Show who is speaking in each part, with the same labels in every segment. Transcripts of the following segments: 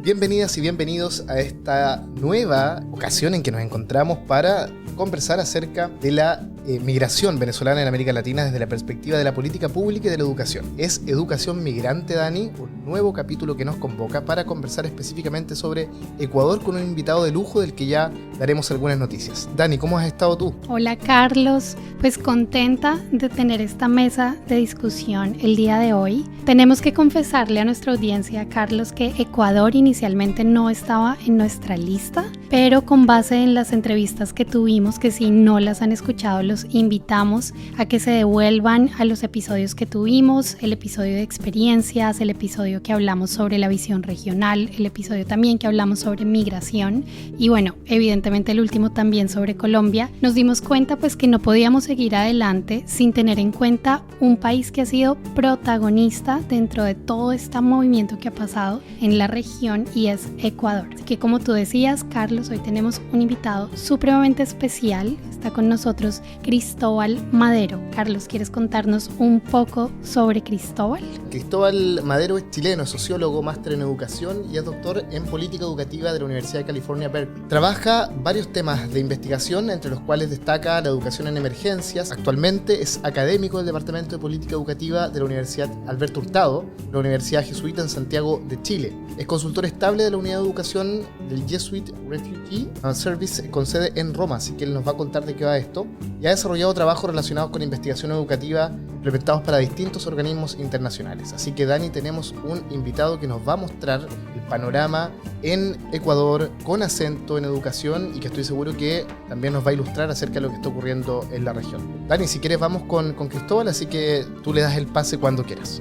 Speaker 1: Bienvenidas y bienvenidos a esta nueva ocasión en que nos encontramos para conversar acerca de la migración venezolana en América Latina desde la perspectiva de la política pública y de la educación. Es Educación Migrante, Dani, un nuevo capítulo que nos convoca para conversar específicamente sobre Ecuador con un invitado de lujo del que ya daremos algunas noticias. Dani, ¿cómo has estado tú?
Speaker 2: Hola Carlos, pues contenta de tener esta mesa de discusión el día de hoy. Tenemos que confesarle a nuestra audiencia, Carlos, que Ecuador inicialmente no estaba en nuestra lista, pero con base en las entrevistas que tuvimos, que si no las han escuchado, los invitamos a que se devuelvan a los episodios que tuvimos, el episodio de experiencias, el episodio que hablamos sobre la visión regional, el episodio también que hablamos sobre migración y bueno, evidentemente el último también sobre Colombia. Nos dimos cuenta pues que no podíamos seguir adelante sin tener en cuenta un país que ha sido protagonista dentro de todo este movimiento que ha pasado en la región y es Ecuador. Así que como tú decías, Carlos, hoy tenemos un invitado supremamente especial. Está con nosotros Cristóbal Madero. Carlos, ¿quieres contarnos un poco sobre Cristóbal?
Speaker 1: Cristóbal Madero es chileno, es sociólogo, máster en educación y es doctor en política educativa de la Universidad de California, Berkeley. Trabaja varios temas de investigación, entre los cuales destaca la educación en emergencias. Actualmente es académico del Departamento de Política Educativa de la Universidad Alberto Hurtado, la Universidad Jesuita en Santiago de Chile. Es consultor estable de la Unidad de Educación del Jesuit Refugee Service con sede en Roma, así que él nos va a contar de qué va esto. Y ha desarrollado trabajos relacionados con investigación educativa implementados para distintos organismos internacionales. Así que, Dani, tenemos un invitado que nos va a mostrar el panorama en Ecuador con acento en educación y que estoy seguro que también nos va a ilustrar acerca de lo que está ocurriendo en la región. Dani, si quieres vamos con Cristóbal, así que tú le das el pase cuando quieras.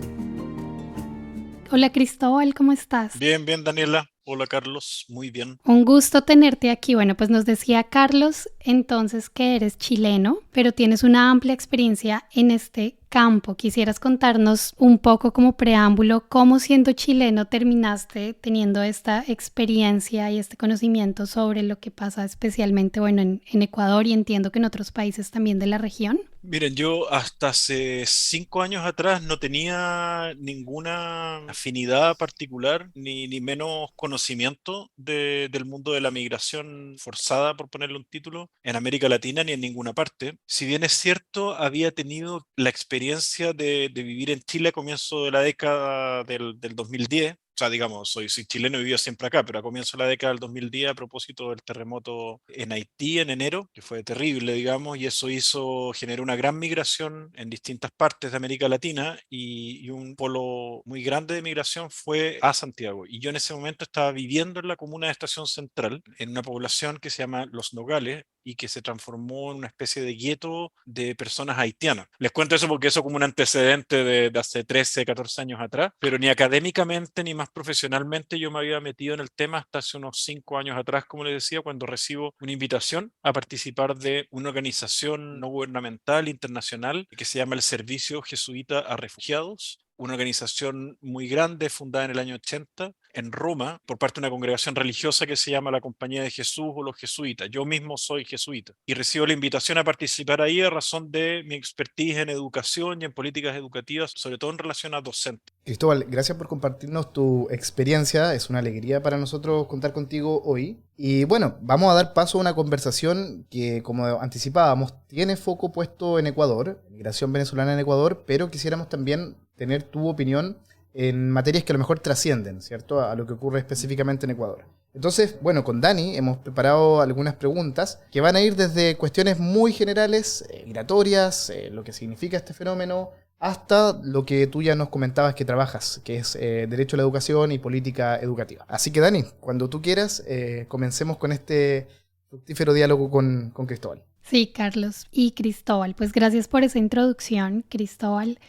Speaker 2: Hola Cristóbal, ¿cómo estás?
Speaker 3: Bien, Daniela. Hola Carlos, muy bien.
Speaker 2: Un gusto tenerte aquí. Bueno, pues nos decía Carlos entonces que eres chileno, pero tienes una amplia experiencia en este campo. ¿Quisieras contarnos un poco como preámbulo cómo siendo chileno terminaste teniendo esta experiencia y este conocimiento sobre lo que pasa especialmente, bueno, en Ecuador y entiendo que en otros países también de la región?
Speaker 3: Miren, yo hasta hace 5 años atrás no tenía ninguna afinidad particular ni menos conocimiento del mundo de la migración forzada, por ponerle un título, en América Latina ni en ninguna parte. Si bien es cierto, había tenido la experiencia de vivir en Chile a comienzo de la década del 2010. O sea, digamos, soy chileno y vivo siempre acá, pero a comienzo de la década del 2010, a propósito del terremoto en Haití en enero, que fue terrible, digamos, y eso generó una gran migración en distintas partes de América Latina y un polo muy grande de migración fue a Santiago. Y yo en ese momento estaba viviendo en la comuna de Estación Central, en una población que se llama Los Nogales, y que se transformó en una especie de gueto de personas haitianas. Les cuento eso porque eso como un antecedente de hace 13, 14 años atrás, pero ni académicamente ni más profesionalmente yo me había metido en el tema hasta hace unos 5 años atrás, como les decía, cuando recibo una invitación a participar de una organización no gubernamental internacional que se llama el Servicio Jesuita a Refugiados, una organización muy grande fundada en el año 80 en Roma por parte de una congregación religiosa que se llama la Compañía de Jesús o los Jesuitas. Yo mismo soy jesuita y recibo la invitación a participar ahí a razón de mi expertise en educación y en políticas educativas, sobre todo en relación a docentes.
Speaker 1: Cristóbal, gracias por compartirnos tu experiencia. Es una alegría para nosotros contar contigo hoy. Y bueno, vamos a dar paso a una conversación que, como anticipábamos, tiene foco puesto en Ecuador, migración venezolana en Ecuador, pero quisiéramos también tener tu opinión en materias que a lo mejor trascienden, ¿cierto?, a lo que ocurre específicamente en Ecuador. Entonces, bueno, con Dani hemos preparado algunas preguntas que van a ir desde cuestiones muy generales, migratorias, lo que significa este fenómeno, hasta lo que tú ya nos comentabas que trabajas, que es Derecho a la Educación y Política Educativa. Así que, Dani, cuando tú quieras, comencemos con este fructífero diálogo con Cristóbal.
Speaker 2: Sí, Carlos y Cristóbal, pues gracias por esa introducción, Cristóbal.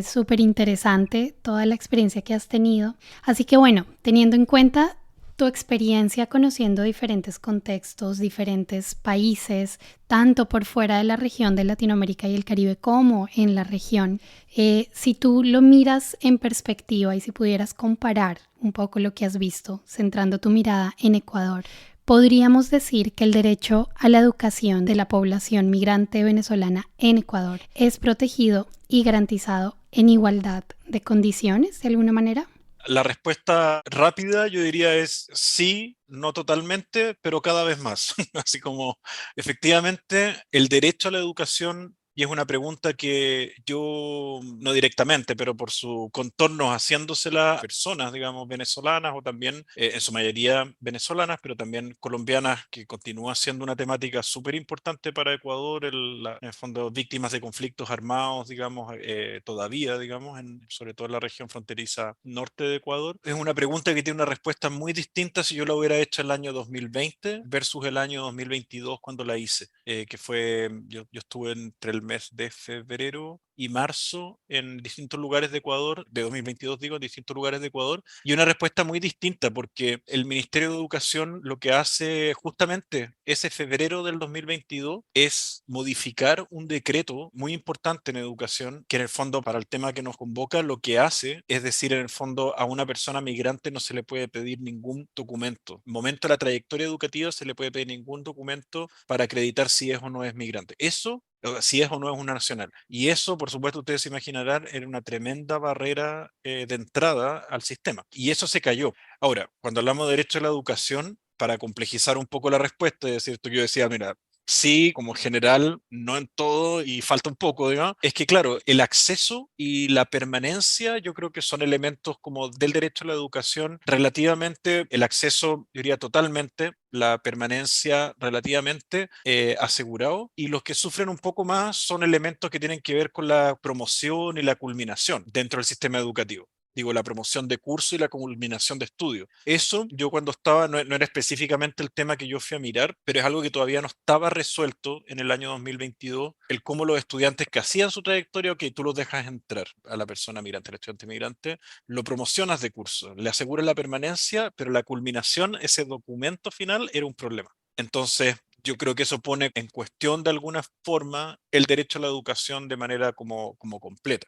Speaker 2: Súper interesante toda la experiencia que has tenido. Así que bueno, teniendo en cuenta tu experiencia conociendo diferentes contextos, diferentes países, tanto por fuera de la región de Latinoamérica y el Caribe como en la región, si tú lo miras en perspectiva y si pudieras comparar un poco lo que has visto, centrando tu mirada en Ecuador, podríamos decir que el derecho a la educación de la población migrante venezolana en Ecuador es protegido y garantizado en igualdad de condiciones, de alguna manera.
Speaker 3: La respuesta rápida yo diría es sí, no totalmente, pero cada vez más. Así como efectivamente el derecho a la educación, y es una pregunta que yo, no directamente, pero por su contorno, haciéndosela a personas, digamos, venezolanas o también, en su mayoría venezolanas, pero también colombianas, que continúa siendo una temática súper importante para Ecuador, en el fondo víctimas de conflictos armados, digamos, todavía, digamos, sobre todo en la región fronteriza norte de Ecuador. Es una pregunta que tiene una respuesta muy distinta si yo la hubiera hecho el año 2020 versus el año 2022 cuando la hice, que fue, yo estuve entre el mes de febrero y marzo en distintos lugares de Ecuador, de 2022 digo, en distintos lugares de Ecuador, y una respuesta muy distinta porque el Ministerio de Educación lo que hace justamente ese febrero del 2022 es modificar un decreto muy importante en educación, que en el fondo para el tema que nos convoca lo que hace es decir, en el fondo a una persona migrante no se le puede pedir ningún documento. En el momento de la trayectoria educativa se le puede pedir ningún documento para acreditar si es o no es migrante. Eso si es o no es una nacional. Y eso, por supuesto, ustedes se imaginarán, era una tremenda barrera de entrada al sistema. Y eso se cayó. Ahora, cuando hablamos de derecho a la educación, para complejizar un poco la respuesta, es decir, esto que yo decía, mira, sí, como general, no en todo y falta un poco, digamos, es que claro, el acceso y la permanencia yo creo que son elementos como del derecho a la educación relativamente, el acceso, yo diría totalmente, la permanencia relativamente asegurado, y los que sufren un poco más son elementos que tienen que ver con la promoción y la culminación dentro del sistema educativo. Digo, la promoción de curso y la culminación de estudio. Eso, yo cuando estaba, no era específicamente el tema que yo fui a mirar, pero es algo que todavía no estaba resuelto en el año 2022, el cómo los estudiantes que hacían su trayectoria, ok, tú los dejas entrar a la persona migrante, al estudiante migrante, lo promocionas de curso, le aseguras la permanencia, pero la culminación, ese documento final, era un problema. Entonces, yo creo que eso pone en cuestión de alguna forma el derecho a la educación de manera como completa.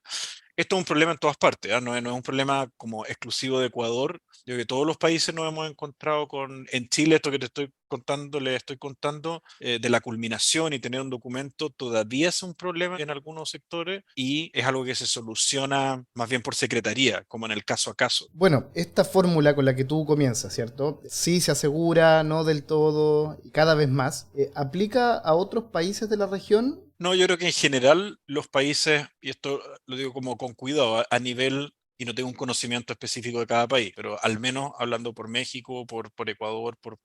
Speaker 3: Esto es un problema en todas partes, ¿ah? No es un problema como exclusivo de Ecuador. Yo creo que todos los países nos hemos encontrado con, en Chile, esto que te estoy contando, le estoy contando, de la culminación y tener un documento, todavía es un problema en algunos sectores y es algo que se soluciona más bien por secretaría, como en el caso a caso.
Speaker 1: Bueno, esta fórmula con la que tú comienzas, ¿cierto? Sí se asegura, no del todo, y cada vez más. ¿Aplica a otros países de la región?
Speaker 3: No, yo creo que en general los países, y esto lo digo como con cuidado, a nivel, y no tengo un conocimiento específico de cada país, pero al menos hablando por México, por Ecuador, por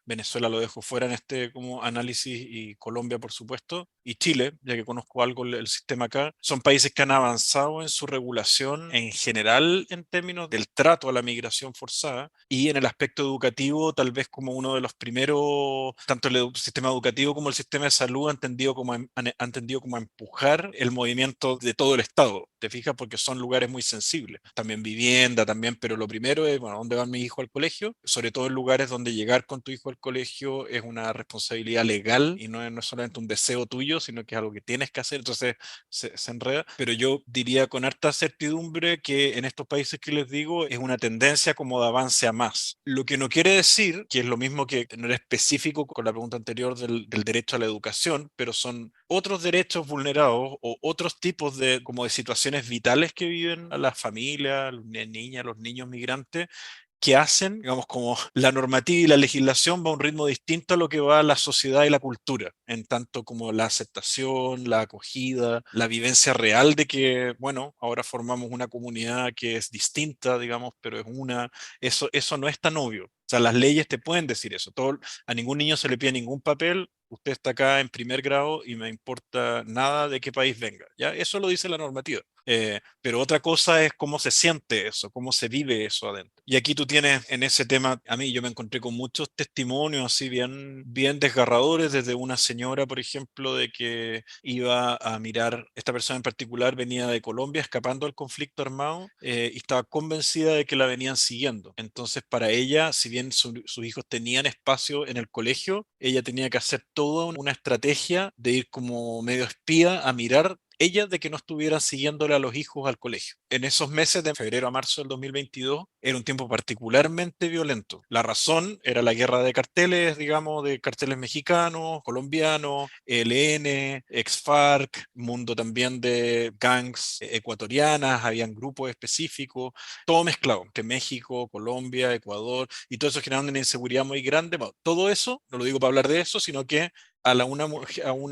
Speaker 3: Venezuela lo dejo fuera en este como análisis, y Colombia por supuesto, y Chile, ya que conozco algo el sistema acá, son países que han avanzado en su regulación en general en términos del trato a la migración forzada, y en el aspecto educativo tal vez como uno de los primeros, tanto el sistema educativo como el sistema de salud han entendido como a empujar el movimiento de todo el Estado, ¿te fijas? Porque son lugares muy sensibles. También vivienda, también, pero lo primero es, bueno, ¿dónde va mi hijo al colegio? Sobre todo en lugares donde llegar con tu hijo al colegio es una responsabilidad legal y no es solamente un deseo tuyo, sino que es algo que tienes que hacer, entonces se enreda. Pero yo diría con harta certidumbre que en estos países que les digo es una tendencia como de avance a más. Lo que no quiere decir, que es lo mismo que no era específico con la pregunta anterior del derecho a la educación, pero son otros derechos vulnerados o otros tipos de, como de situaciones vitales que viven a las familias, las niñas, los niños migrantes, que hacen, digamos, como la normativa y la legislación va a un ritmo distinto a lo que va la sociedad y la cultura, en tanto como la aceptación, la acogida, la vivencia real de que, bueno, ahora formamos una comunidad que es distinta, digamos, pero es una, eso no es tan obvio. O sea, las leyes te pueden decir eso. A ningún niño se le pide ningún papel. Usted está acá en primer grado y me importa nada de qué país venga. ¿Ya? Eso lo dice la normativa. Pero otra cosa es cómo se siente eso, cómo se vive eso adentro. Y aquí tú tienes en ese tema, a mí yo me encontré con muchos testimonios así bien desgarradores, desde una señora, por ejemplo, de que iba a mirar, esta persona en particular venía de Colombia escapando del conflicto armado, y estaba convencida de que la venían siguiendo. Entonces para ella, si bien sus hijos tenían espacio en el colegio, ella tenía que hacer toda una estrategia de ir como medio espía a mirar ella de que no estuvieran siguiéndole a los hijos al colegio. en esos meses de febrero a marzo del 2022 era un tiempo particularmente violento. La razón era la guerra de carteles, digamos, de carteles mexicanos, colombianos, ELN, ex-FARC, mundo también de gangs ecuatorianas, habían grupos específicos, todo mezclado, que México, Colombia, Ecuador, y todo eso generando una inseguridad muy grande. Bueno, todo eso, no lo digo para hablar de eso, sino que a una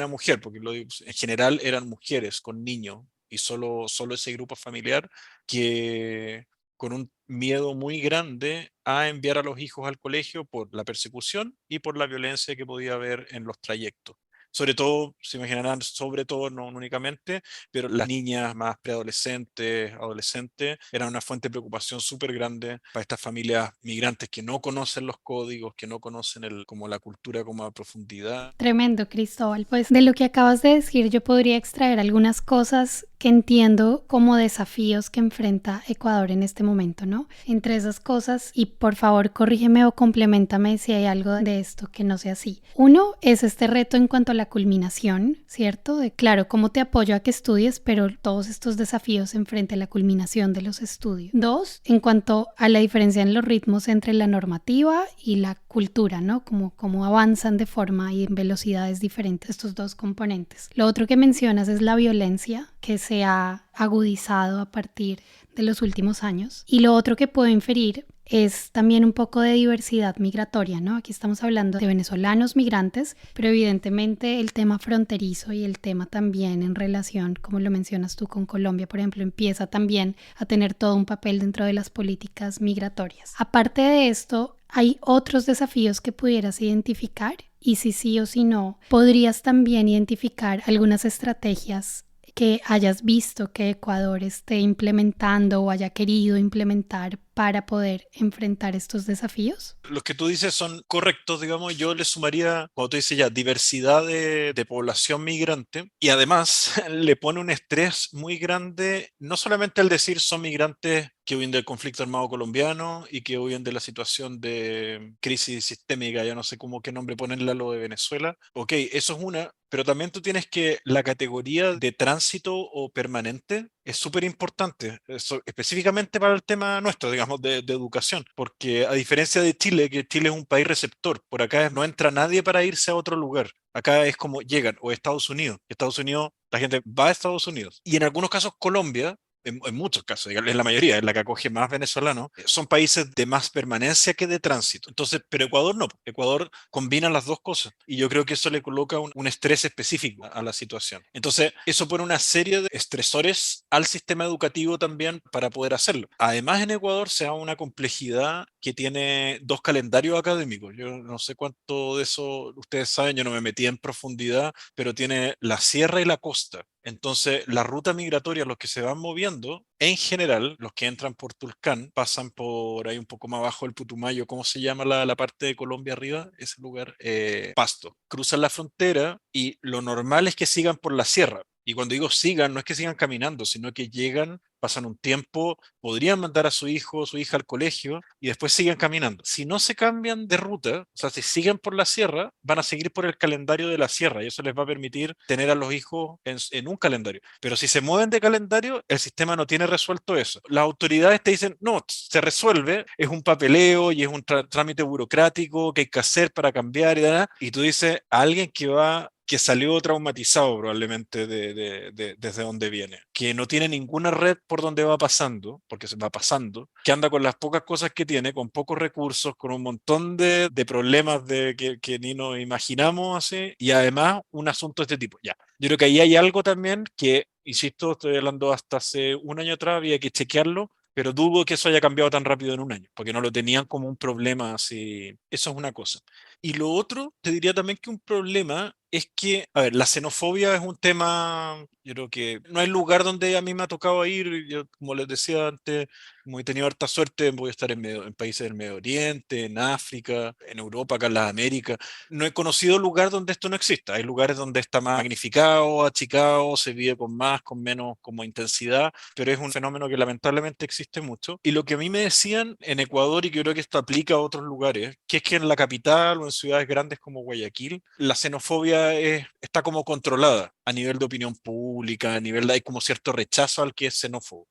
Speaker 3: mujer, porque lo digo, en general eran mujeres con niños, y solo ese grupo familiar que con un miedo muy grande a enviar a los hijos al colegio por la persecución y por la violencia que podía haber en los trayectos. Sobre todo, se imaginarán, sobre todo, no únicamente, pero las niñas más preadolescentes, adolescentes, eran una fuente de preocupación súper grande para estas familias migrantes que no conocen los códigos, que no conocen como la cultura como a profundidad.
Speaker 2: Tremendo, Cristóbal. Pues de lo que acabas de decir, yo podría extraer algunas cosas que entiendo como desafíos que enfrenta Ecuador en este momento, ¿no? Entre esas cosas, y por favor corrígeme o compleméntame si hay algo de esto que no sea así. Uno es este reto en cuanto a la culminación, ¿cierto? De claro, cómo te apoyo a que estudies, pero todos estos desafíos enfrente a la culminación de los estudios. Dos, en cuanto a la diferencia en los ritmos entre la normativa y la cultura, ¿no? Cómo avanzan de forma y en velocidades diferentes estos dos componentes. Lo otro que mencionas es la violencia que se ha agudizado a partir de los últimos años. Y lo otro que puedo inferir es también un poco de diversidad migratoria, ¿no? Aquí estamos hablando de venezolanos migrantes, pero evidentemente el tema fronterizo y el tema también en relación, como lo mencionas tú, con Colombia, por ejemplo, empieza también a tener todo un papel dentro de las políticas migratorias. Aparte de esto, ¿hay otros desafíos que pudieras identificar? Y si sí o si no, ¿podrías también identificar algunas estrategias que hayas visto que Ecuador esté implementando o haya querido implementar para poder enfrentar estos desafíos?
Speaker 3: Los que tú dices son correctos, digamos. Yo le sumaría, cuando tú dices ya, diversidad de población migrante, y además le pone un estrés muy grande, no solamente al decir son migrantes que huyen del conflicto armado colombiano y que huyen de la situación de crisis sistémica, ya no sé cómo qué nombre ponerle a lo de Venezuela. Ok, eso es una, pero también tú tienes que la categoría de tránsito o permanente es súper importante, específicamente para el tema nuestro, digamos, de educación, porque a diferencia de Chile, que Chile es un país receptor, por acá no entra nadie para irse a otro lugar. Acá es como llegan, o Estados Unidos. Estados Unidos, la gente va a Estados Unidos. Y en algunos casos Colombia, en muchos casos, en la mayoría, en la que acoge más venezolanos, son países de más permanencia que de tránsito. Entonces, pero Ecuador no. Ecuador combina las dos cosas y yo creo que eso le coloca un estrés específico a la situación. Entonces, eso pone una serie de estresores al sistema educativo también para poder hacerlo. Además, en Ecuador se da una complejidad que tiene dos calendarios académicos. Yo no sé cuánto de eso ustedes saben, yo no me metí en profundidad, pero tiene la sierra y la costa. Entonces, la ruta migratoria, los que se van moviendo, en general, los que entran por Tulcán, pasan por ahí un poco más abajo del Putumayo, ¿cómo se llama la parte de Colombia arriba? Ese lugar, Pasto. Cruzan la frontera y lo normal es que sigan por la sierra. Y cuando digo sigan, no es que sigan caminando, sino que llegan, pasan un tiempo, podrían mandar a su hijo o su hija al colegio y después siguen caminando. Si no se cambian de ruta, o sea, si siguen por la sierra, van a seguir por el calendario de la sierra y eso les va a permitir tener a los hijos en un calendario. Pero si se mueven de calendario, el sistema no tiene resuelto eso. Las autoridades te dicen, no, se resuelve, es un papeleo y es un trámite burocrático que hay que hacer para cambiar y tú dices, a alguien que salió traumatizado probablemente desde donde viene, que no tiene ninguna red por donde va pasando, porque se va pasando, que anda con las pocas cosas que tiene, con pocos recursos, con un montón de problemas que ni nos imaginamos así, y además un asunto de este tipo. Ya, yo creo que ahí hay algo también que, insisto, estoy hablando hasta hace un año atrás, había que chequearlo, pero dudo que eso haya cambiado tan rápido en un año, porque no lo tenían como un problema así. Eso es una cosa. Y lo otro, te diría también que un problema es que, a ver, la xenofobia es un tema, yo creo que no hay lugar donde a mí me ha tocado ir, yo, como les decía antes, como he tenido harta suerte, voy a estar en países del Medio Oriente, en África, en Europa, acá en las Américas. No he conocido lugar donde esto no exista. Hay lugares donde está más magnificado, achicado, se vive con más, con menos como intensidad, pero es un fenómeno que lamentablemente existe mucho. Y lo que a mí me decían en Ecuador, y que creo que esto aplica a otros lugares, que es que en la capital o en ciudades grandes como Guayaquil, la xenofobia está como controlada a nivel de opinión pública, a nivel de hay como cierto rechazo al que es xenófobo.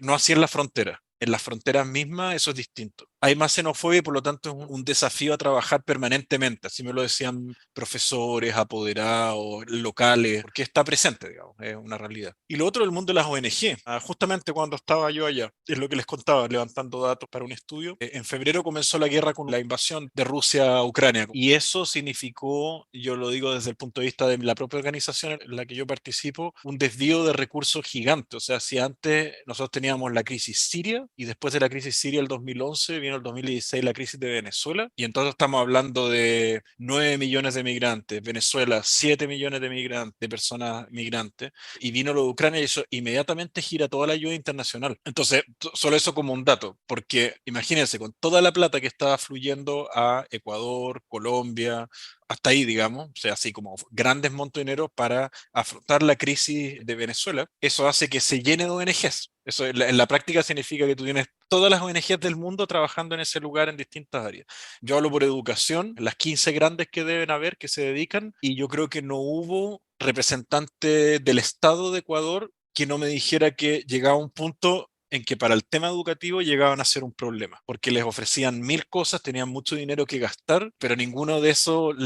Speaker 3: no así en la frontera. En las fronteras mismas eso es distinto. Hay más xenofobia y por lo tanto es un desafío a trabajar permanentemente. Así me lo decían profesores, apoderados, locales, porque está presente, digamos, es una realidad. Y lo otro del mundo de las ONG. Justamente cuando estaba yo allá, es lo que les contaba, levantando datos para un estudio. En febrero comenzó la guerra con la invasión de Rusia a Ucrania. Y eso significó, yo lo digo desde el punto de vista de la propia organización en la que yo participo, un desvío de recursos gigante. O sea, si antes nosotros teníamos la crisis siria y después de la crisis siria el 2011 vino el 2016 la crisis de Venezuela, y entonces estamos hablando de 9 millones de migrantes, Venezuela 7 millones de migrantes, de personas migrantes, y vino lo de Ucrania y eso inmediatamente gira toda la ayuda internacional. Entonces, solo eso como un dato, porque imagínense, con toda la plata que estaba fluyendo a Ecuador, Colombia, hasta ahí, digamos, o sea, así como grandes montos de dinero para afrontar la crisis de Venezuela, eso hace que se llene de ONGs. Eso en la práctica significa que tú tienes todas las ONGs del mundo trabajando en ese lugar en distintas áreas. Yo hablo por educación, las 15 grandes que deben haber que se dedican, y yo creo que no hubo representante del Estado de Ecuador que no me dijera que llegaba un punto en que para el tema educativo llegaban a ser un problema, porque les ofrecían mil cosas, tenían mucho dinero que gastar, pero ninguno de esos,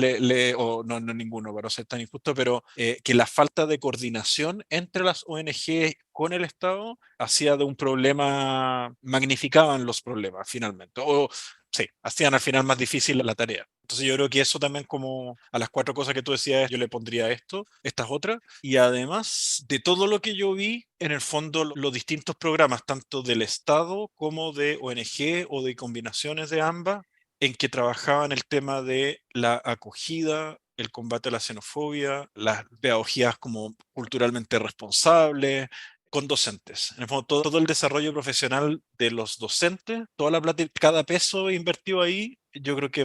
Speaker 3: o no, no ninguno, para no ser tan injusto, pero que la falta de coordinación entre las ONG con el Estado hacía de un problema, magnificaban los problemas finalmente, o sí, hacían al final más difícil la tarea. Entonces yo creo que eso también, como a las 4 cosas que tú decías, yo le pondría estas otras, y además de todo lo que yo vi, en el fondo los distintos programas, tanto del Estado como de ONG o de combinaciones de ambas, en que trabajaban el tema de la acogida, el combate a la xenofobia, las pedagogías como culturalmente responsables, con docentes. En el fondo, todo el desarrollo profesional de los docentes, toda la plata, cada peso invertido ahí, yo creo que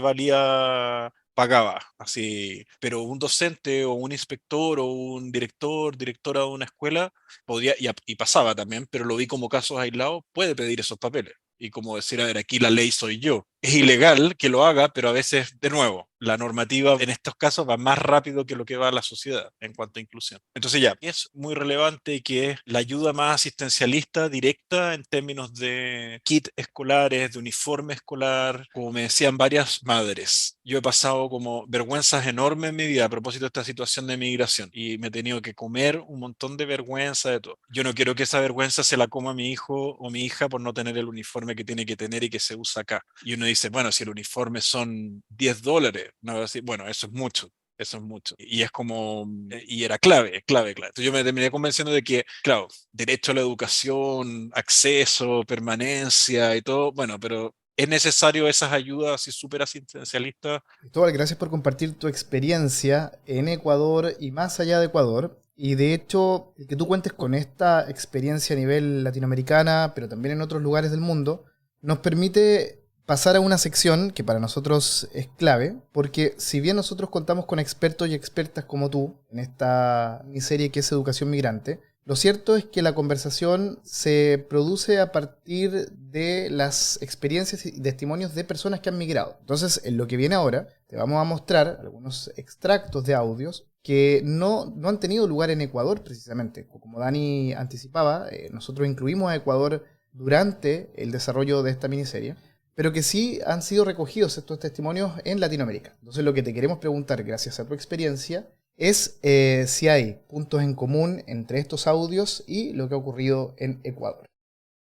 Speaker 3: pagaba, así, pero un docente o un inspector o un director, directora de una escuela podía, y pasaba también, pero lo vi como casos aislados, puede pedir esos papeles. Y como decir, a ver, aquí la ley soy yo. Es ilegal que lo haga, pero a veces, de nuevo, la normativa en estos casos va más rápido que lo que va la sociedad en cuanto a inclusión. Entonces ya, es muy relevante que es la ayuda más asistencialista directa en términos de kit escolares, de uniforme escolar, como me decían varias madres. Yo he pasado como vergüenzas enormes en mi vida a propósito de esta situación de migración y me he tenido que comer un montón de vergüenza de todo. Yo no quiero que esa vergüenza se la coma mi hijo o mi hija por no tener el uniforme que tiene que tener y que se usa acá. Y uno dice, bueno, si el uniforme son $10, no, así, bueno, eso es mucho. Eso es mucho. Y es como, y era clave, clave, clave. Entonces yo me terminé convenciendo de que, claro, derecho a la educación, acceso, permanencia y todo, bueno, pero es necesario esas ayudas así súper asistencialistas.
Speaker 1: Cristóbal, gracias por compartir tu experiencia en Ecuador y más allá de Ecuador. Y de hecho, el que tú cuentes con esta experiencia a nivel latinoamericana, pero también en otros lugares del mundo, nos permite pasar a una sección que para nosotros es clave, porque si bien nosotros contamos con expertos y expertas como tú en esta miniserie que es Educación Migrante, lo cierto es que la conversación se produce a partir de las experiencias y testimonios de personas que han migrado. Entonces, en lo que viene ahora, te vamos a mostrar algunos extractos de audios que no han tenido lugar en Ecuador precisamente. Como Dani anticipaba, nosotros incluimos a Ecuador durante el desarrollo de esta miniserie, pero que sí han sido recogidos estos testimonios en Latinoamérica. Entonces lo que te queremos preguntar, gracias a tu experiencia, es si hay puntos en común entre estos audios y lo que ha ocurrido en Ecuador.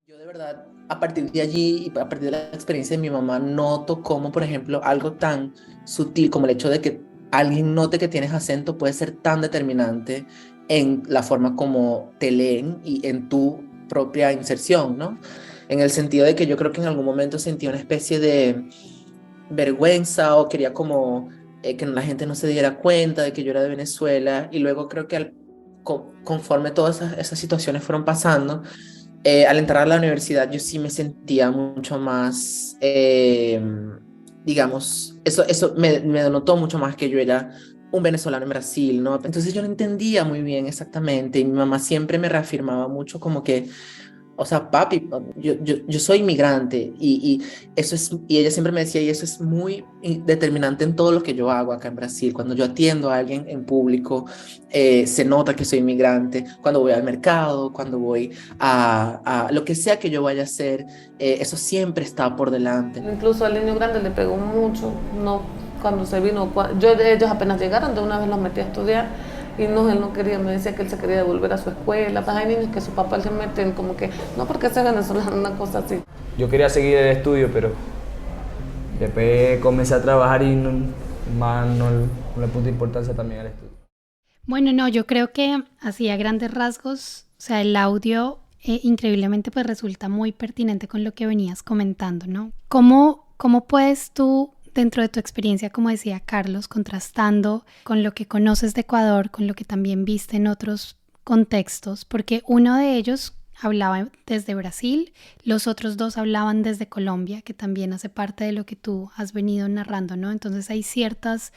Speaker 4: Yo de verdad, a partir de allí y a partir de la experiencia de mi mamá, noto cómo, por ejemplo, algo tan sutil como el hecho de que alguien note que tienes acento puede ser tan determinante en la forma como te leen y en tu propia inserción, ¿no? En el sentido de que yo creo que en algún momento sentí una especie de vergüenza o quería como que la gente no se diera cuenta de que yo era de Venezuela, y luego creo que conforme todas esas situaciones fueron pasando, al entrar a la universidad yo sí me sentía mucho más, digamos, eso me denotó mucho más que yo era un venezolano en Brasil, ¿no? Entonces yo no entendía muy bien exactamente, y mi mamá siempre me reafirmaba mucho como que o sea, papi, yo soy inmigrante eso es, y ella siempre me decía, y eso es muy determinante en todo lo que yo hago acá en Brasil. Cuando yo atiendo a alguien en público, se nota que soy inmigrante. Cuando voy al mercado, cuando voy a lo que sea que yo vaya a hacer, eso siempre está por delante.
Speaker 5: Incluso al niño grande le pegó mucho, no, cuando se vino, ellos apenas llegaron, de una vez los metí a estudiar y no, él no quería, me decía que él se quería devolver a su escuela. Pues hay niños que su papá se meten como que, no porque sea venezolano, una cosa así.
Speaker 6: Yo quería seguir el estudio, pero después comencé a trabajar y más no le puse importancia también al estudio.
Speaker 2: Bueno, no, yo creo que así a grandes rasgos, o sea, el audio increíblemente pues resulta muy pertinente con lo que venías comentando, ¿no? ¿Cómo puedes tú, dentro de tu experiencia, como decía Carlos, contrastando con lo que conoces de Ecuador, con lo que también viste en otros contextos? Porque uno de ellos hablaba desde Brasil, los otros dos hablaban desde Colombia, que también hace parte de lo que tú has venido narrando, ¿no? Entonces hay ciertas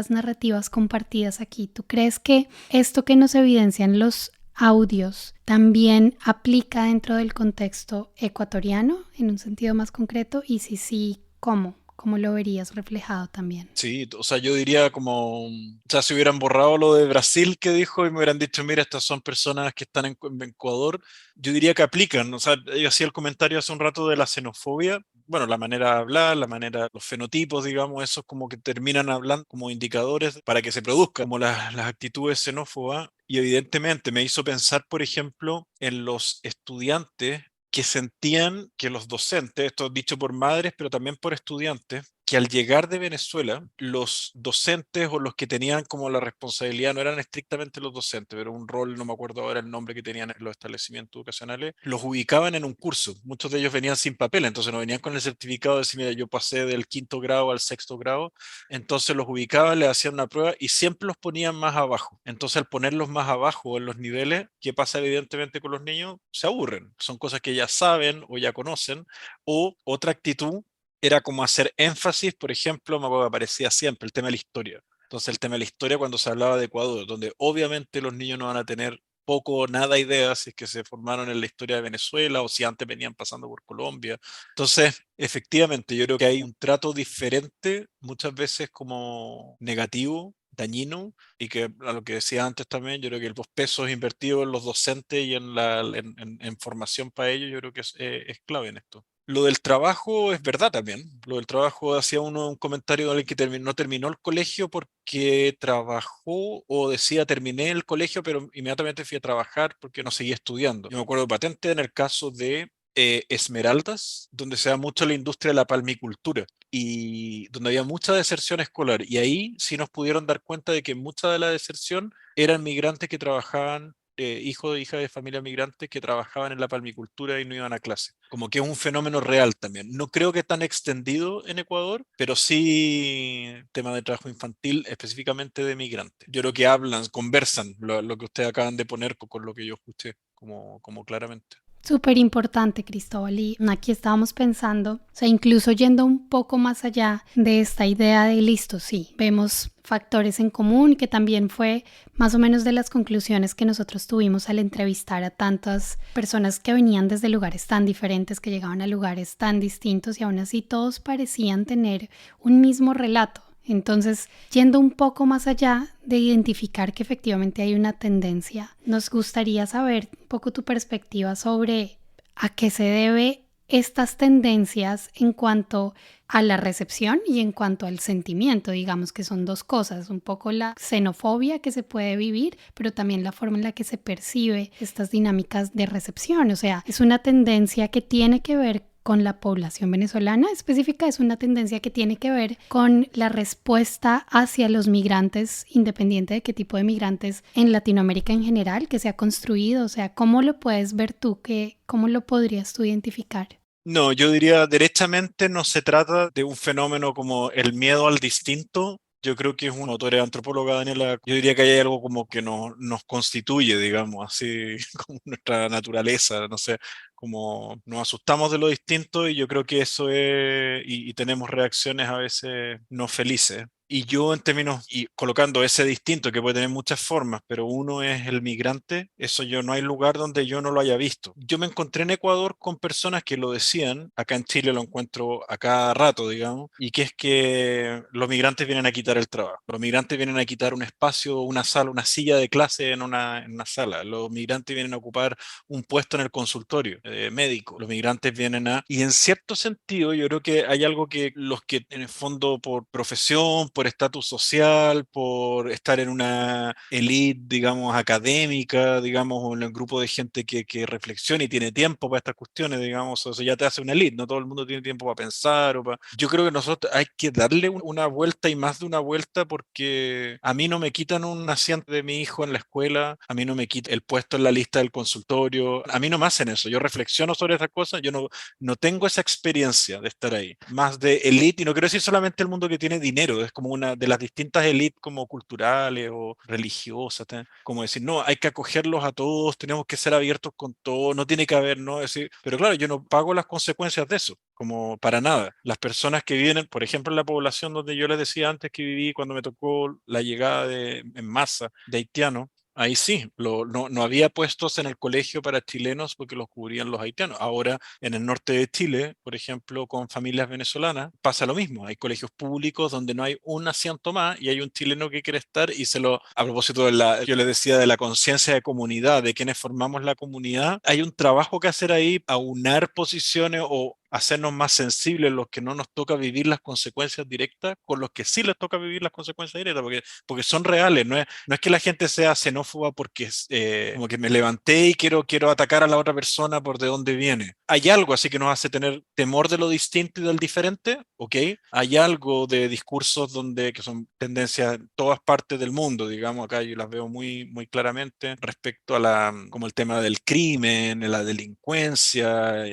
Speaker 2: narrativas compartidas aquí. ¿Tú crees que esto que nos evidencian los audios también aplica dentro del contexto ecuatoriano en un sentido más concreto? Y si sí, ¿cómo? ¿Cómo lo verías reflejado también?
Speaker 3: Sí, o sea, yo diría como, o sea, si hubieran borrado lo de Brasil que dijo y me hubieran dicho, mira, estas son personas que están en Ecuador, yo diría que aplican. O sea, yo hacía el comentario hace un rato de la xenofobia. Bueno, la manera de hablar, la manera, los fenotipos, digamos, esos como que terminan hablando como indicadores para que se produzcan como las actitudes xenófobas. Y evidentemente me hizo pensar, por ejemplo, en los estudiantes que sentían que los docentes, esto es dicho por madres, pero también por estudiantes, que al llegar de Venezuela, los docentes o los que tenían como la responsabilidad, no eran estrictamente los docentes, pero un rol, no me acuerdo ahora el nombre que tenían en los establecimientos educacionales, los ubicaban en un curso. Muchos de ellos venían sin papel, entonces no venían con el certificado de decir, mira, yo pasé del 5.º al 6.º grado, entonces los ubicaban, les hacían una prueba y siempre los ponían más abajo. Entonces al ponerlos más abajo en los niveles, ¿qué pasa evidentemente con los niños? Se aburren, son cosas que ya saben o ya conocen, o otra actitud era como hacer énfasis, por ejemplo, me acuerdo que aparecía siempre el tema de la historia. Entonces el tema de la historia cuando se hablaba de Ecuador, donde obviamente los niños no van a tener poco o nada idea si es que se formaron en la historia de Venezuela o si antes venían pasando por Colombia. Entonces, efectivamente, yo creo que hay un trato diferente, muchas veces como negativo, dañino, y que a lo que decía antes también, yo creo que los pesos invertidos en los docentes y en formación para ellos, yo creo que es clave en esto. Lo del trabajo es verdad también. Lo del trabajo, hacía uno un comentario de alguien que no terminó el colegio porque trabajó o decía terminé el colegio, pero inmediatamente fui a trabajar porque no seguía estudiando. Yo me acuerdo patente en el caso de Esmeraldas, donde se da mucho la industria de la palmicultura y donde había mucha deserción escolar. Y ahí sí nos pudieron dar cuenta de que mucha de la deserción eran migrantes que trabajaban, hijos e hijas de familias migrantes que trabajaban en la palmicultura y no iban a clase. Como que es un fenómeno real también. No creo que tan extendido en Ecuador, pero sí tema de trabajo infantil, específicamente de migrantes. Yo creo que hablan, conversan lo que ustedes acaban de poner con lo que yo escuché, como claramente.
Speaker 2: Súper importante, Cristóbal. Y aquí estábamos pensando, o sea, incluso yendo un poco más allá de esta idea de listo, sí, vemos factores en común, que también fue más o menos de las conclusiones que nosotros tuvimos al entrevistar a tantas personas que venían desde lugares tan diferentes, que llegaban a lugares tan distintos y aún así todos parecían tener un mismo relato. Entonces, yendo un poco más allá de identificar que efectivamente hay una tendencia, nos gustaría saber un poco tu perspectiva sobre a qué se debe estas tendencias en cuanto a la recepción y en cuanto al sentimiento. Digamos que son dos cosas, un poco la xenofobia que se puede vivir, pero también la forma en la que se percibe estas dinámicas de recepción. O sea, es una tendencia que tiene que ver con la población venezolana específica, es una tendencia que tiene que ver con la respuesta hacia los migrantes, independiente de qué tipo de migrantes en Latinoamérica en general, que se ha construido. O sea, ¿cómo lo puedes ver tú? ¿Cómo lo podrías tú identificar?
Speaker 3: No, yo diría derechamente no se trata de un fenómeno como el miedo al distinto. Yo creo que es una autora antropóloga, Daniela. Yo diría que hay algo como que nos constituye, digamos, así como nuestra naturaleza, no sé, como nos asustamos de lo distinto y yo creo que eso es, y tenemos reacciones a veces no felices. Y yo en términos, y colocando ese distinto que puede tener muchas formas, pero uno es el migrante, eso yo no hay lugar donde yo no lo haya visto. Yo me encontré en Ecuador con personas que lo decían, acá en Chile lo encuentro a cada rato, digamos, y que es que los migrantes vienen a quitar el trabajo, los migrantes vienen a quitar un espacio, una sala, una silla de clase en una sala, los migrantes vienen a ocupar un puesto en el consultorio médico, los migrantes vienen a... Y en cierto sentido yo creo que hay algo que los que en el fondo por profesión, por estatus social, por estar en una elite, digamos, académica, digamos, o en el grupo de gente que reflexiona y tiene tiempo para estas cuestiones, digamos, o sea, ya te hace una elite, no todo el mundo tiene tiempo para pensar. Yo creo que nosotros hay que darle una vuelta y más de una vuelta porque a mí no me quitan un asiento de mi hijo en la escuela, a mí no me quitan el puesto en la lista del consultorio, a mí no me hacen eso, yo reflexiono sobre esas cosas, yo no tengo esa experiencia de estar ahí, más de elite, y no quiero decir solamente el mundo que tiene dinero, es como una de las distintas élites como culturales o religiosas, como decir, no, hay que acogerlos a todos, tenemos que ser abiertos con todo, no tiene que haber, no, decir, pero claro, yo no pago las consecuencias de eso, como para nada. Las personas que vienen, por ejemplo, en la población donde yo les decía antes que viví cuando me tocó la llegada en masa de haitianos, ahí sí, no había puestos en el colegio para chilenos porque los cubrían los haitianos. Ahora, en el norte de Chile, por ejemplo, con familias venezolanas, pasa lo mismo. Hay colegios públicos donde no hay un asiento más y hay un chileno que quiere estar y a propósito yo les decía de la conciencia de comunidad, de quienes formamos la comunidad, hay un trabajo que hacer ahí, aunar posiciones o hacernos más sensibles los que no nos toca vivir las consecuencias directas con los que sí les toca vivir las consecuencias directas, porque son reales, no es que la gente sea xenófoba porque como que me levanté y quiero atacar a la otra persona por de dónde viene. Hay algo así que nos hace tener temor de lo distinto y del diferente, ¿ok? Hay algo de discursos que son tendencias en todas partes del mundo, digamos, acá yo las veo muy, muy claramente respecto a como el tema del crimen, la delincuencia,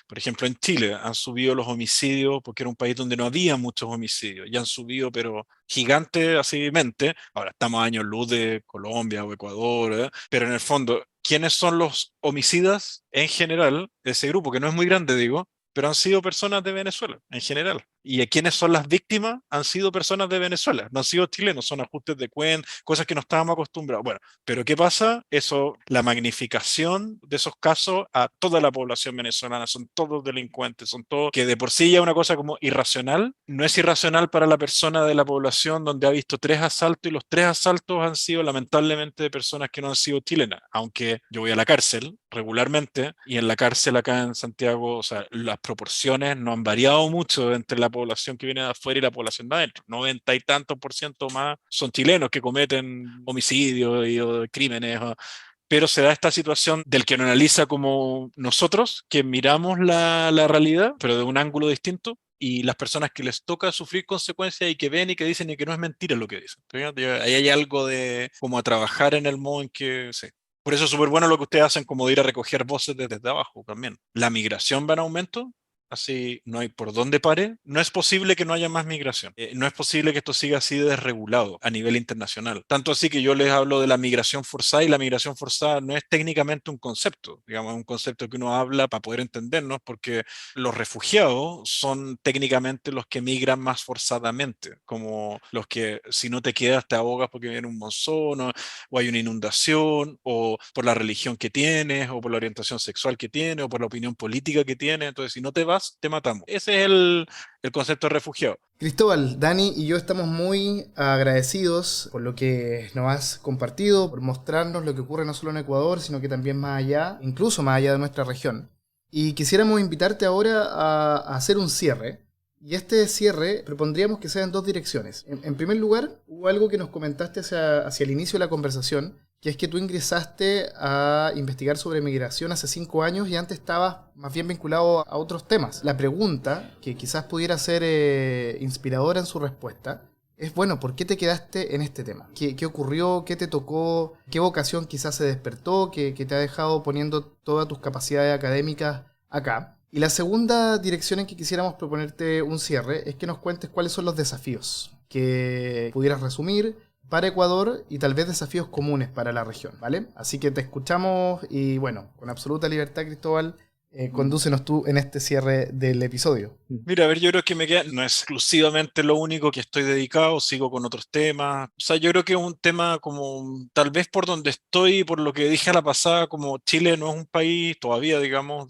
Speaker 3: por ejemplo, en Chile han subido los homicidios porque era un país donde no había muchos homicidios y han subido, pero gigante así mente. Ahora estamos a años luz de Colombia o Ecuador, pero en el fondo, ¿quiénes son los homicidas en general de ese grupo? Que no es muy grande, digo, pero han sido personas de Venezuela en general. ¿Y quiénes son las víctimas? Han sido personas de Venezuela, no han sido chilenos, son ajustes de cuenta, cosas que no estábamos acostumbrados. Bueno, pero ¿qué pasa? Eso, la magnificación de esos casos a toda la población venezolana, son todos delincuentes, son todos, que de por sí ya es una cosa como irracional, no es irracional para la persona de la población donde ha visto 3 asaltos y los 3 asaltos han sido lamentablemente de personas que no han sido chilenas, aunque yo voy a la cárcel regularmente y en la cárcel acá en Santiago, o sea, las proporciones no han variado mucho entre la población que viene de afuera y la población de adentro. 90 y tantos por ciento más son chilenos que cometen homicidios o crímenes. Pero se da esta situación del que no analiza como nosotros, que miramos la realidad, pero de un ángulo distinto, y las personas que les toca sufrir consecuencias y que ven y que dicen y que no es mentira lo que dicen. Ahí hay algo de como a trabajar en el modo en que... Sí. Por eso es súper bueno lo que ustedes hacen, como de ir a recoger voces desde abajo también. La migración va en aumento, así no hay por dónde pare. No es posible que no haya más migración. No es posible que esto siga así desregulado a nivel internacional. Tanto así que yo les hablo de la migración forzada y la migración forzada no es técnicamente un concepto, digamos, es un concepto que uno habla para poder entendernos porque los refugiados son técnicamente los que migran más forzadamente, como los que si no te quedas te ahogas porque viene un monzón o hay una inundación o por la religión que tienes o por la orientación sexual que tienes o por la opinión política que tienes. Entonces, si no te vas, te matamos. Ese es el concepto de refugiado.
Speaker 1: Cristóbal, Dani y yo estamos muy agradecidos por lo que nos has compartido, por mostrarnos lo que ocurre no solo en Ecuador, sino que también más allá, incluso más allá de nuestra región. Y quisiéramos invitarte ahora a hacer un cierre. Y este cierre propondríamos que sea en dos direcciones. En primer lugar, hubo algo que nos comentaste hacia el inicio de la conversación, que es que tú ingresaste a investigar sobre migración hace 5 años y antes estabas más bien vinculado a otros temas. La pregunta, que quizás pudiera ser inspiradora en su respuesta, es, bueno, ¿por qué te quedaste en este tema? ¿Qué ocurrió? ¿Qué te tocó? ¿Qué vocación quizás se despertó que te ha dejado poniendo todas tus capacidades académicas acá? Y la segunda dirección en que quisiéramos proponerte un cierre es que nos cuentes cuáles son los desafíos que pudieras resumir para Ecuador y tal vez desafíos comunes para la región, ¿vale? Así que te escuchamos y bueno, con absoluta libertad, Cristóbal, Condúcenos tú en este cierre del episodio.
Speaker 3: Mira, a ver, yo creo que me queda, no es exclusivamente lo único que estoy dedicado, sigo con otros temas. O sea, yo creo que es un tema como, tal vez por donde estoy, por lo que dije a la pasada, como Chile no es un país todavía, digamos,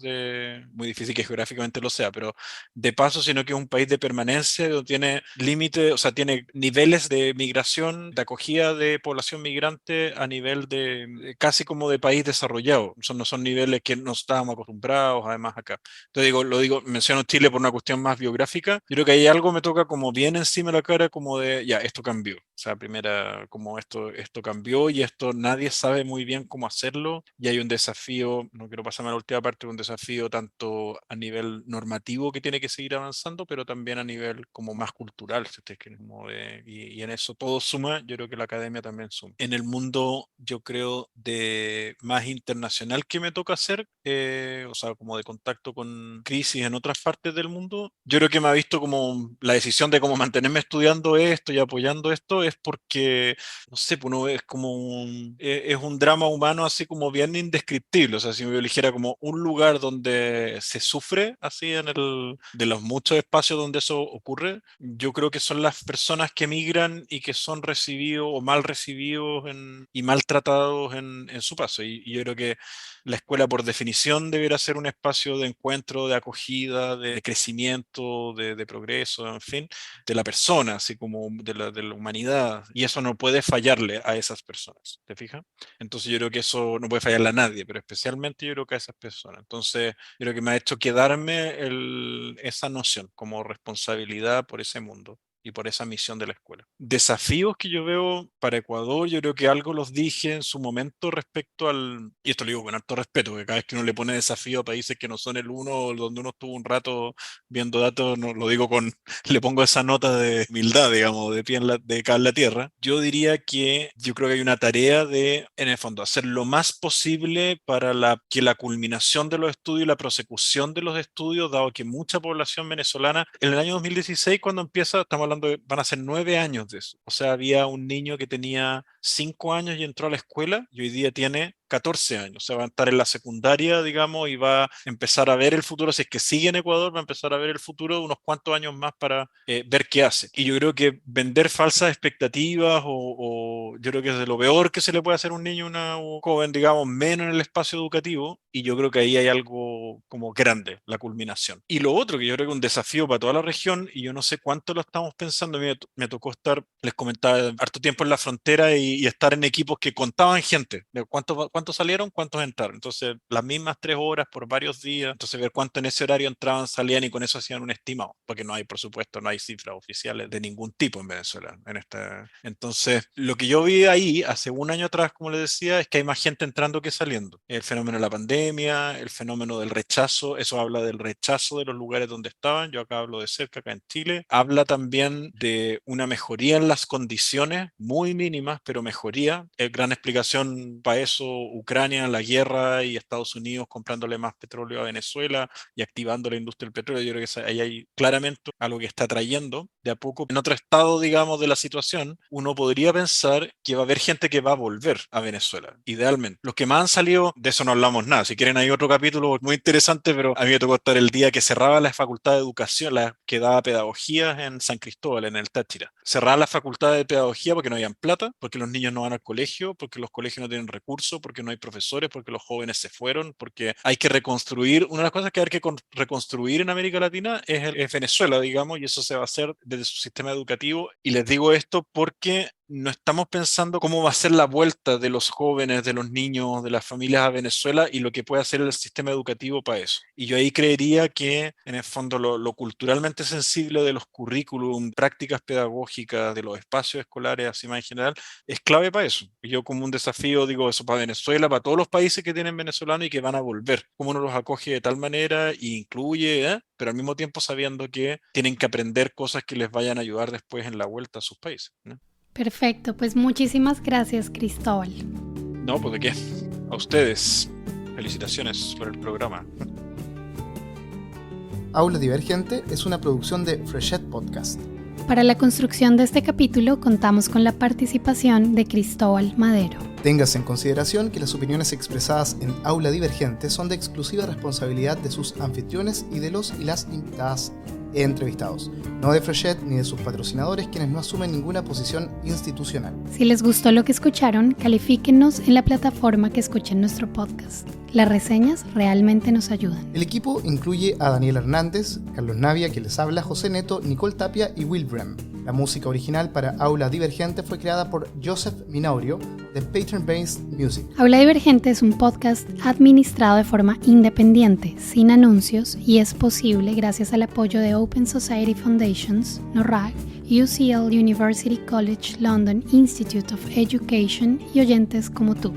Speaker 3: muy difícil que geográficamente lo sea, pero de paso, sino que es un país de permanencia, donde tiene límites, o sea, tiene niveles de migración, de acogida de población migrante a nivel de casi como de país desarrollado. No son niveles que no estábamos acostumbrados, además acá. Entonces menciono Chile por una cuestión más biográfica. Yo creo que hay algo me toca como bien encima de la cara, como de, ya, esto cambió. O sea, primera, como esto cambió y esto nadie sabe muy bien cómo hacerlo. Y hay un desafío, no quiero pasarme a la última parte, un desafío tanto a nivel normativo que tiene que seguir avanzando, pero también a nivel como más cultural, si ustedes quieren, y en eso todo suma. Yo creo que la academia también suma. En el mundo, yo creo, de más internacional que me toca hacer, o sea, como de contacto con crisis en otras partes del mundo, yo creo que me ha visto como la decisión de cómo mantenerme estudiando esto y apoyando esto es porque, no sé, pues uno es como es un drama humano así como bien indescriptible. O sea, si me eligiera como un lugar donde se sufre así de los muchos espacios donde eso ocurre, yo creo que son las personas que migran y que son recibidos o mal recibidos y maltratados en su paso. Y yo creo que la escuela por definición deberá ser un espacio de encuentro, de acogida, de crecimiento, de progreso, en fin, de la persona, así como de la humanidad. Y eso no puede fallarle a esas personas, ¿te fijas? Entonces yo creo que eso no puede fallarle a nadie, pero especialmente yo creo que a esas personas. Entonces yo creo que me ha hecho quedarme esa noción como responsabilidad por ese mundo y por esa misión de la escuela. Desafíos que yo veo para Ecuador, yo creo que algo los dije en su momento respecto y esto lo digo con harto respeto, que cada vez que uno le pone desafío a países que no son el uno, donde uno estuvo un rato viendo datos, no, lo digo le pongo esa nota de humildad, digamos, de pie de cada en la tierra. Yo diría que yo creo que hay una tarea en el fondo, hacer lo más posible para que la culminación de los estudios y la prosecución de los estudios, dado que mucha población venezolana, en el año 2016, cuando empieza, estamos hablando van a ser 9 años de eso. O sea, había un niño que tenía 5 años y entró a la escuela y hoy día tiene 14 años, o sea, va a estar en la secundaria, digamos, y va a empezar a ver el futuro. Si es que sigue en Ecuador, va a empezar a ver el futuro de unos cuantos años más para ver qué hace. Y yo creo que vender falsas expectativas o yo creo que es de lo peor que se le puede hacer a un niño, un joven, digamos, menos en el espacio educativo, y yo creo que ahí hay algo como grande, la culminación. Y lo otro que yo creo que es un desafío para toda la región, y yo no sé cuánto lo estamos pensando, me tocó estar, les comentaba, harto tiempo en la frontera y estar en equipos que contaban gente, de cuántos salieron, cuántos entraron. Entonces, las mismas 3 horas por varios días. Entonces, ver cuánto en ese horario entraban, salían, y con eso hacían un estimado. Porque no hay, por supuesto, no hay cifras oficiales de ningún tipo en Venezuela. Entonces, lo que yo vi ahí hace un año atrás, como les decía, es que hay más gente entrando que saliendo. El fenómeno de la pandemia, el fenómeno del rechazo, eso habla del rechazo de los lugares donde estaban. Yo acá hablo de cerca, acá en Chile. Habla también de una mejoría en las condiciones, muy mínimas, pero mejoría. Gran explicación para eso, Ucrania, la guerra y Estados Unidos comprándole más petróleo a Venezuela y activando la industria del petróleo. Yo creo que ahí hay claramente algo que está trayendo de a poco. En otro estado, digamos, de la situación, uno podría pensar que va a haber gente que va a volver a Venezuela, idealmente. Los que más han salido, de eso no hablamos nada. Si quieren hay otro capítulo muy interesante, pero a mí me tocó estar el día que cerraba la facultad de educación, la que daba pedagogía en San Cristóbal, en el Táchira. Cerraban la facultad de pedagogía porque no habían plata, porque los niños no van al colegio, porque los colegios no tienen recursos, porque no hay profesores, porque los jóvenes se fueron, porque hay que reconstruir. Una de las cosas que hay que reconstruir en América Latina es Venezuela, digamos, y eso se va a hacer desde su sistema educativo. Y les digo esto porque no estamos pensando cómo va a ser la vuelta de los jóvenes, de los niños, de las familias a Venezuela y lo que puede hacer el sistema educativo para eso. Y yo ahí creería que, en el fondo, lo culturalmente sensible de los currículum, prácticas pedagógicas, de los espacios escolares, así más en general, es clave para eso. Y yo como un desafío digo eso para Venezuela, para todos los países que tienen venezolanos y que van a volver. Cómo uno los acoge de tal manera y incluye, pero al mismo tiempo sabiendo que tienen que aprender cosas que les vayan a ayudar después en la vuelta a sus países, ¿no?
Speaker 2: Perfecto, pues muchísimas gracias, Cristóbal.
Speaker 3: No, pues de qué. A ustedes. Felicitaciones por el programa.
Speaker 1: Aula Divergente es una producción de Freshet Podcast.
Speaker 2: Para la construcción de este capítulo contamos con la participación de Cristóbal Madero.
Speaker 1: Téngase en consideración que las opiniones expresadas en Aula Divergente son de exclusiva responsabilidad de sus anfitriones y de los y las invitadas e entrevistados, no de Freshet ni de sus patrocinadores, quienes no asumen ninguna posición institucional.
Speaker 2: Si les gustó lo que escucharon, califíquennos en la plataforma que escuchen nuestro podcast. Las reseñas realmente nos ayudan.
Speaker 1: El equipo incluye a Daniel Hernández, Carlos Navia, quien les habla, José Neto, Nicole Tapia y Will Brem. La música original para Aula Divergente fue creada por Joseph Minaurio de Pattern Based Music.
Speaker 2: Aula Divergente es un podcast administrado de forma independiente, sin anuncios, y es posible gracias al apoyo de Open Society Foundations, NORAG, UCL University College London Institute of Education y oyentes como tú.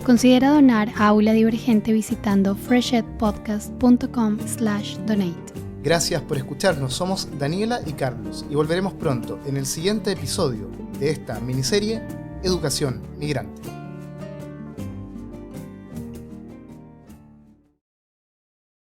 Speaker 2: Considera donar a Aula Divergente visitando freshetpodcast.com/donate.
Speaker 1: Gracias por escucharnos, somos Daniela y Carlos y volveremos pronto en el siguiente episodio de esta miniserie Educación Migrante.